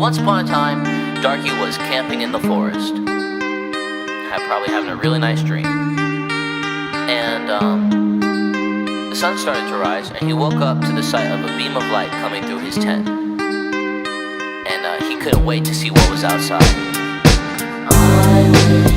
Once upon a time, Darky was camping in the forest, probably having a really nice dream. And the sun started to rise, and he woke up to the sight of a beam of light coming through his tent. And he couldn't wait to see what was outside. I